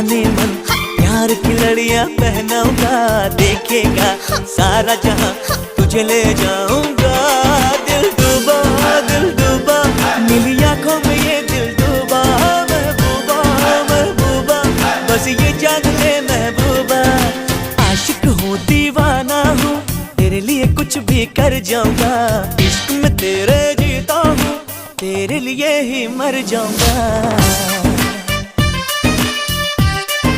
जाने मन, प्यार की लड़ियां पहनाऊंगा, देखेगा सारा जहां, तुझे ले जाऊंगा। दिल डूबा मिली आंखों में ये दिल डूबा, महबूबा महबूबा बस ये जान ले महबूबा। आशिक हूँ दीवाना हूँ, तेरे लिए कुछ भी कर जाऊंगा, इश्क में तेरे जीता हूँ, तेरे लिए ही मर जाऊंगा।